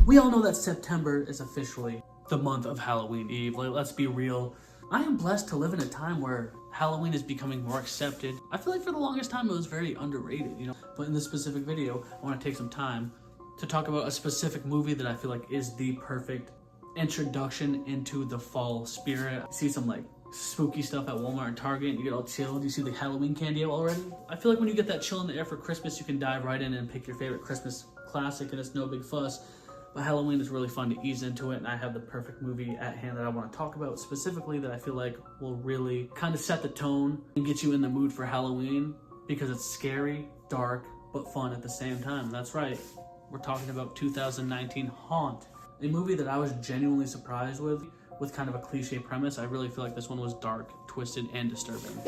We all know that September is officially the month of Halloween Eve. Like, let's be real. I am blessed to live in a time where Halloween is becoming more accepted. I feel like for the longest time it was very underrated, you know? But in this specific video, I want to take some time to talk about a specific movie that I feel like is the perfect introduction into the fall spirit. You see some like spooky stuff at Walmart and Target and you get all chilled. You see the Halloween candy already. I feel like when you get that chill in the air for Christmas, you can dive right in and pick your favorite Christmas classic and it's no big fuss. But Halloween is really fun to ease into it, and I have the perfect movie at hand that I want to talk about specifically that I feel like will really kind of set the tone and get you in the mood for Halloween because it's scary, dark, but fun at the same time. That's right. We're talking about 2019 Haunt, a movie that I was genuinely surprised with kind of a cliche premise. I really feel like this one was dark, twisted, and disturbing.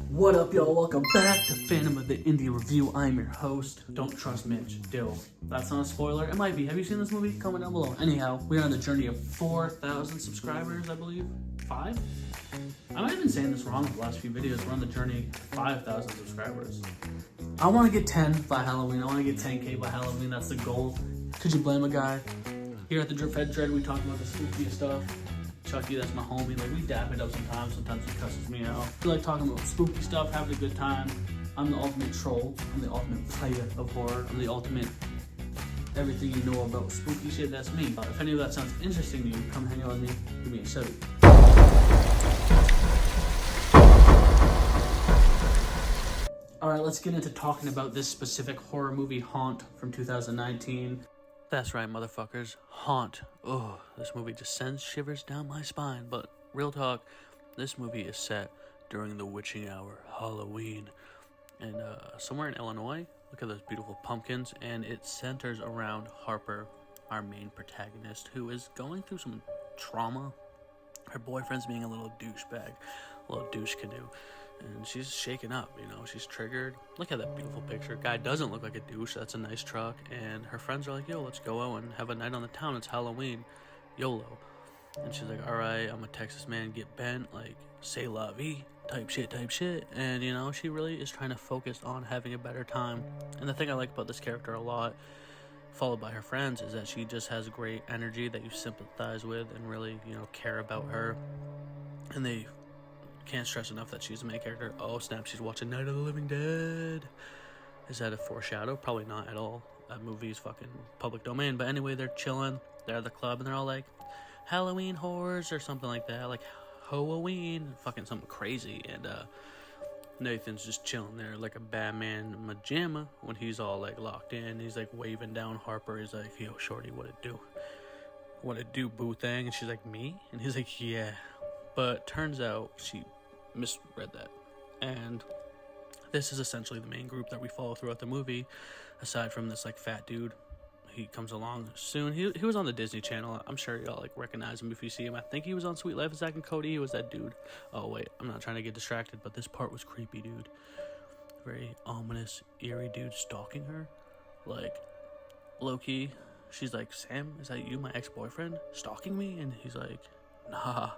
What up, y'all? Welcome back to Phantom of the Indie Review. I'm your host. Don't trust Mitch. Dill. That's not a spoiler. It might be. Have you seen this movie? Comment down below. Anyhow, we're on the journey of 4,000 subscribers, I believe. 5? I might have been saying this wrong in the last few videos. We're on the journey to 5,000 subscribers. I want to get 10 by Halloween. I want to get 10K by Halloween. That's the goal. Could you blame a guy? Here at the Drip Fed Dread, we talk about the spookiest stuff. Chucky, that's my homie. Like, we dap it up sometimes. Sometimes he cusses me out. We like talking about spooky stuff, having a good time. I'm the ultimate troll. I'm the ultimate player of horror. I'm the ultimate everything you know about spooky shit. That's me. If any of that sounds interesting to you, come hang out with me. Give me a shout. Alright, let's get into talking about this specific horror movie, Haunt, from 2019. That's right, motherfuckers. Haunt. Oh, this movie just sends shivers down my spine. But real talk, this movie is set during the witching hour, Halloween. And somewhere in Illinois, look at those beautiful pumpkins. And it centers around Harper, our main protagonist, who is going through some trauma. Her boyfriend's being a little douchebag, a little douche canoe. And she's shaken up, you know, she's triggered. Look at that beautiful picture. Guy doesn't look like a douche, that's a nice truck. And her friends are like, yo, let's go out and have a night on the town, it's Halloween, YOLO. And she's like, alright, I'm a Texas man, get bent, like, say la vie, type shit. And, you know, she really is trying to focus on having a better time. And the thing I like about this character a lot, followed by her friends, is that she just has great energy that you sympathize with and really, you know, care about her. And they can't stress enough that she's the main character. Oh snap, she's watching Night of the Living Dead. Is that a foreshadow? Probably not at all. That movie is fucking public domain. But anyway, they're chilling. They're at the club and they're all like, Halloween horrors or something like that. Like, Halloween. Fucking something crazy. And Nathan's just chilling there like a Batman pajama when he's all like locked in. He's like waving down Harper. He's like, yo, shorty, what it do? What it do, boo thing? And she's like, me? And he's like, yeah. But turns out she misread that. And this is essentially the main group that we follow throughout the movie, aside from this like fat dude. He comes along soon. He was on the Disney Channel. I'm sure y'all like recognize him if you see him. I think he was on Sweet Life of Zack and Cody. He was that dude. Oh wait, I'm not trying to get distracted, but this part was creepy, dude. Very ominous, eerie dude stalking her. Like, low-key, she's like, Sam, is that you, my ex-boyfriend, stalking me? And he's like, nah.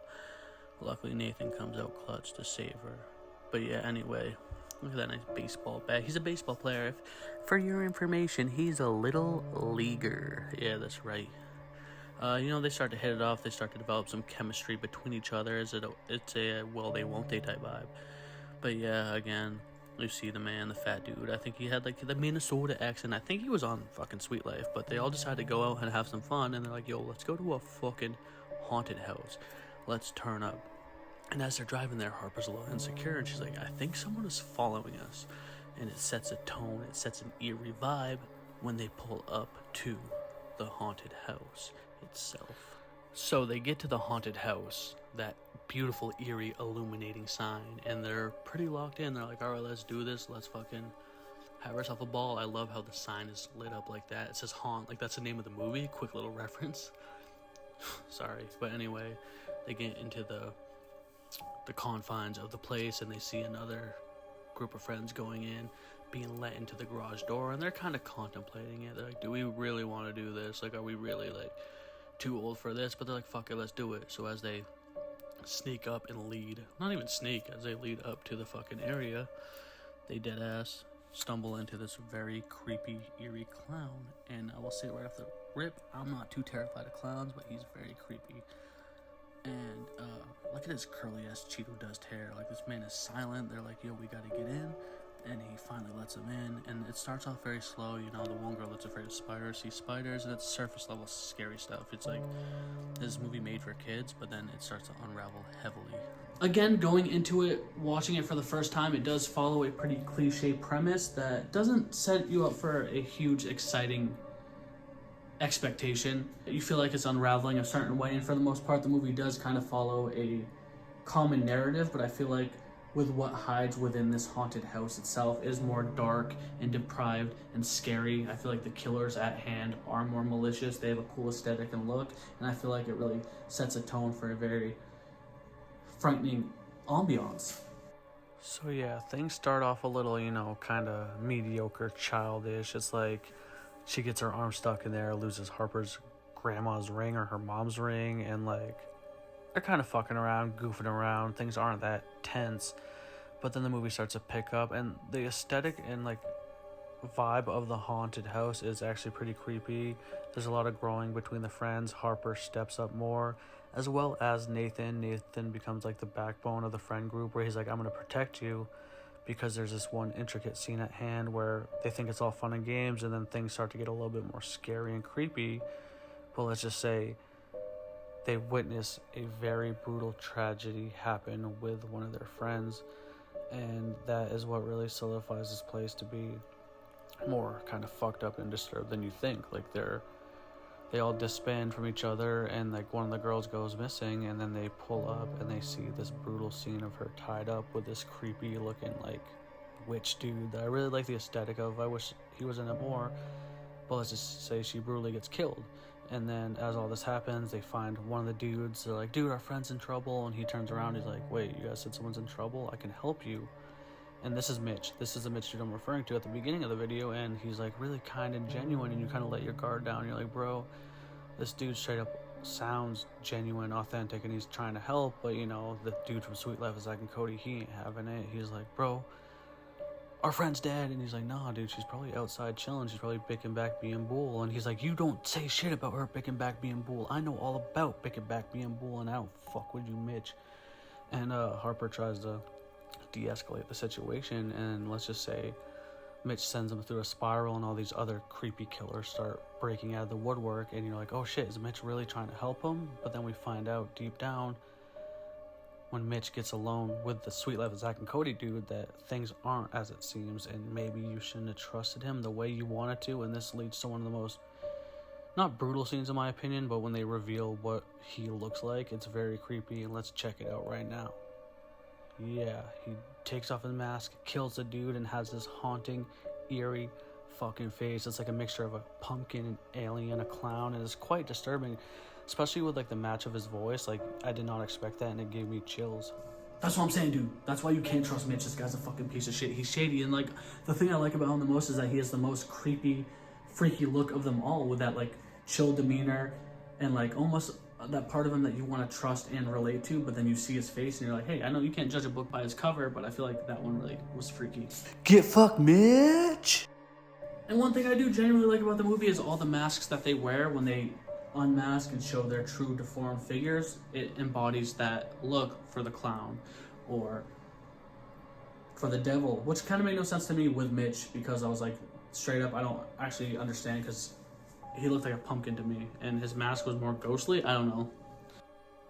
Luckily, Nathan comes out clutch to save her. But yeah, anyway, look at that nice baseball bat. He's a baseball player. For your information, he's a little leaguer. Yeah, that's right. You know, they start to hit it off. They start to develop some chemistry between each other. It's a will they, won't they type vibe. But yeah, again, you see the man, the fat dude. I think he had like the Minnesota accent. I think he was on fucking Sweet Life. But they all decided to go out and have some fun. And they're like, yo, let's go to a fucking haunted house. Let's turn up. And as they're driving there, Harper's a little insecure, and she's like, I think someone is following us. And it sets a tone, it sets an eerie vibe when they pull up to the haunted house itself. So they get to the haunted house, that beautiful, eerie, illuminating sign, and they're pretty locked in. They're like, alright, let's do this, let's fucking have ourselves a ball. I love how the sign is lit up like that. It says Haunt, like that's the name of the movie. Quick little reference. Sorry, but anyway, they get into the confines of the place and they see another group of friends going in, being let into the garage door, and they're kind of contemplating it. They're like, do we really want to do this? Like, are we really like too old for this? But they're like, fuck it, let's do it. So as they sneak up and lead, not even sneak, as they lead up to the fucking area, they deadass stumble into this very creepy, eerie clown. And I will say right off the Rip, I'm not too terrified of clowns, but he's very creepy. And look at his curly ass Cheeto dust hair. Like, this man is silent. They're like, yo, we gotta get in. And he finally lets him in. And it starts off very slow. You know, the one girl that's afraid of spiders sees spiders, and it's surface level scary stuff. It's like this movie made for kids, but then it starts to unravel heavily. Again, going into it, watching it for the first time, it does follow a pretty cliche premise that doesn't set you up for a huge, exciting expectation. You feel like it's unraveling a certain way, and for the most part, the movie does kind of follow a common narrative, but I feel like with what hides within this haunted house itself is more dark and deprived and scary. I feel like the killers at hand are more malicious. They have a cool aesthetic and look, and I feel like it really sets a tone for a very frightening ambiance. So yeah, things start off a little, you know, kind of mediocre, childish. It's like she gets her arm stuck in there, loses Harper's grandma's ring or her mom's ring, and like they're kind of fucking around, goofing around. Things aren't that tense, but then the movie starts to pick up, and the aesthetic and like vibe of the haunted house is actually pretty creepy. There's a lot of growing between the friends. Harper steps up more, as well as Nathan. Nathan becomes like the backbone of the friend group, where he's like, I'm gonna protect you, because there's this one intricate scene at hand where they think it's all fun and games, and then things start to get a little bit more scary and creepy. But let's just say they witness a very brutal tragedy happen with one of their friends, and that is what really solidifies this place to be more kind of fucked up and disturbed than you think. Like they all disband from each other, and like one of the girls goes missing, and then they pull up and they see this brutal scene of her tied up with this creepy looking like witch dude that I really like the aesthetic of. I wish he was in it more, but let's just say she brutally gets killed. And then as all this happens, they find one of the dudes. They're like, dude, our friend's in trouble. And he turns around, he's like, wait, you guys said someone's in trouble? I can help you. And this is Mitch. This is the Mitch dude I'm referring to at the beginning of the video, and he's like really kind and genuine, and you kind of let your guard down. You're like, bro, this dude straight up sounds genuine, authentic, and he's trying to help, but you know, the dude from Sweet Life of Zack and Cody, he ain't having it. He's like, bro, our friend's dead. And he's like, nah, dude, she's probably outside chilling. She's probably picking back being bull. And he's like, you don't say shit about her picking back being bull. I know all about picking back being bull, and I don't fuck with you, Mitch. And Harper tries to de-escalate the situation, and let's just say Mitch sends him through a spiral, and all these other creepy killers start breaking out of the woodwork, and you're like, oh shit, is Mitch really trying to help him? But then we find out deep down, when Mitch gets alone with the Sweet Life of Zack and Cody dude, that things aren't as it seems, and maybe you shouldn't have trusted him the way you wanted to. And this leads to one of the most, not brutal scenes in my opinion, but when they reveal what he looks like, it's very creepy, and let's check it out right now. Yeah, he takes off his mask, kills the dude, and has this haunting, eerie fucking face. It's like a mixture of a pumpkin, an alien, a clown, and it's quite disturbing, especially with like the match of his voice. Like, I did not expect that, and it gave me chills. That's what I'm saying, dude. That's why you can't trust Mitch. This guy's a fucking piece of shit. He's shady, and like the thing I like about him the most is that he has the most creepy, freaky look of them all, with that like chill demeanor and like almost that part of him that you want to trust and relate to, but then you see his face and you're like, hey, I know you can't judge a book by its cover, but I feel like that one really was freaky. Get fucked, Mitch! And one thing I do genuinely like about the movie is all the masks that they wear when they unmask and show their true deformed figures. It embodies that look for the clown or for the devil, which kind of made no sense to me with Mitch, because I was like, straight up, I don't actually understand, because he looked like a pumpkin to me, and his mask was more ghostly. I don't know.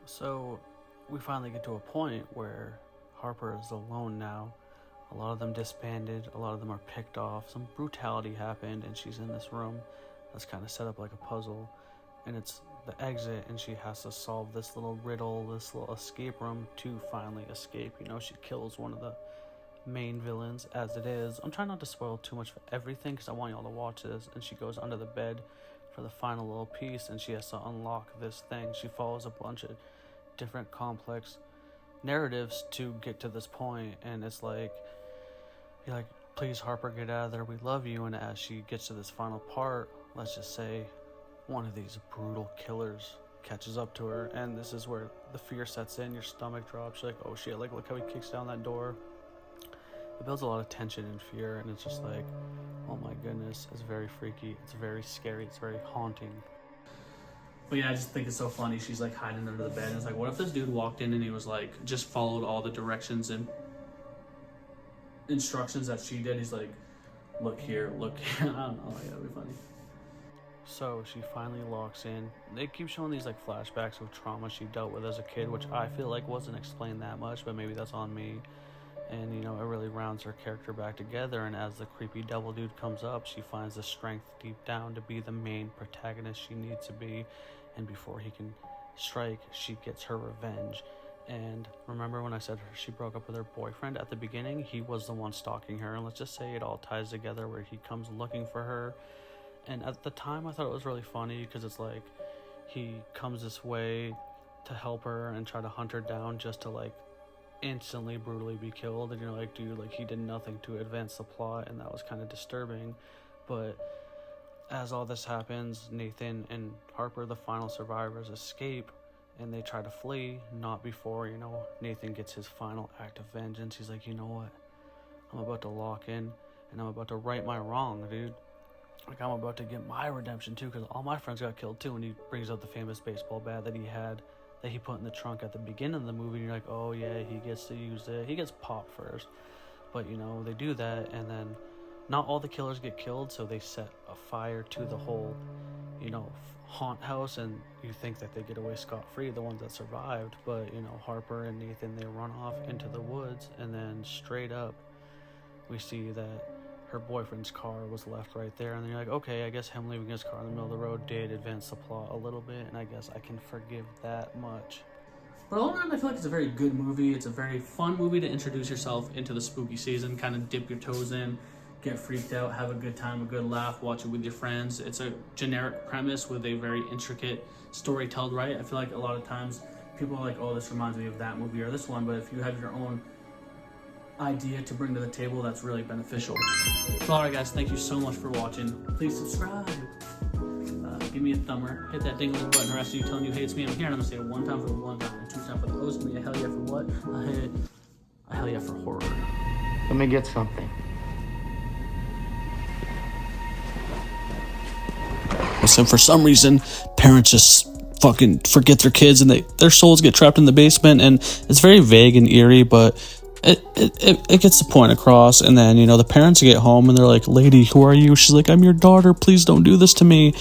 So we finally get to a point where Harper is alone now. A lot of them disbanded, a lot of them are picked off, some brutality happened, and she's in this room that's kind of set up like a puzzle, and it's the exit, and she has to solve this little riddle, this little escape room to finally escape. You know, she kills one of the main villains as it is. I'm trying not to spoil too much for everything, because I want y'all to watch this. And she goes under the bed for the final little piece, and she has to unlock this thing. She follows a bunch of different complex narratives to get to this point, and it's like, you're like, please Harper, get out of there, we love you. And as she gets to this final part, let's just say one of these brutal killers catches up to her, and this is where the fear sets in. Your stomach drops. You're like, oh shit, like look how he kicks down that door. It builds a lot of tension and fear, and it's just like, oh my goodness, it's very freaky, it's very scary, it's very haunting. But yeah, I just think it's so funny. She's like hiding under the bed, and it's like, what if this dude walked in and he was like, just followed all the directions and instructions that she did? He's like, look here, look here. I don't know, like, that'd be funny. So she finally locks in. They keep showing these like flashbacks of trauma she dealt with as a kid, which I feel like wasn't explained that much, but maybe that's on me. And you know, it really rounds her character back together, and as the creepy devil dude comes up, she finds the strength deep down to be the main protagonist she needs to be, and before he can strike, she gets her revenge. And remember when I said she broke up with her boyfriend at the beginning? He was the one stalking her, and let's just say it all ties together where he comes looking for her. And at the time I thought it was really funny because it's like he comes this way to help her and try to hunt her down just to like instantly brutally be killed, and you're like, dude, like he did nothing to advance the plot, and that was kind of disturbing. But as all this happens, Nathan and Harper, the final survivors, escape, and they try to flee, not before, you know, Nathan gets his final act of vengeance. He's like, you know what, I'm about to lock in and I'm about to right my wrong, dude. Like, I'm about to get my redemption too, because all my friends got killed too. And he brings out the famous baseball bat that he had, that he put in the trunk at the beginning of the movie. And you're like, oh yeah, he gets to use it. He gets popped first. But, you know, they do that, and then not all the killers get killed, so they set a fire to the whole, you know, haunt house, and you think that they get away scot-free, the ones that survived. But, you know, Harper and Nathan, they run off into the woods, and then straight up, we see that her boyfriend's car was left right there, and then you're like, okay, I guess him leaving his car in the middle of the road did advance the plot a little bit, and I guess I can forgive that much. But all around, I feel like it's a very good movie. It's a very fun movie to introduce yourself into the spooky season, kind of dip your toes in, get freaked out, have a good time, a good laugh, watch it with your friends. It's a generic premise with a very intricate story told right. I feel like a lot of times people are like, oh, this reminds me of that movie or this one, but if you have your own idea to bring to the table, that's really beneficial. So alright guys, thank you so much for watching. Please subscribe, give me a thumber, hit that ding-a-ling button, or after you telling you hates me, I'm here and I'm gonna say it one time for the one time and two times for the host. Give me a hell yeah for what? A hell yeah for horror. Let me get something. So for some reason, parents just fucking forget their kids, and their souls get trapped in the basement, and it's very vague and eerie, but it gets the point across. And then, you know, the parents get home and they're like, lady, who are you? She's like, I'm your daughter, please don't do this to me.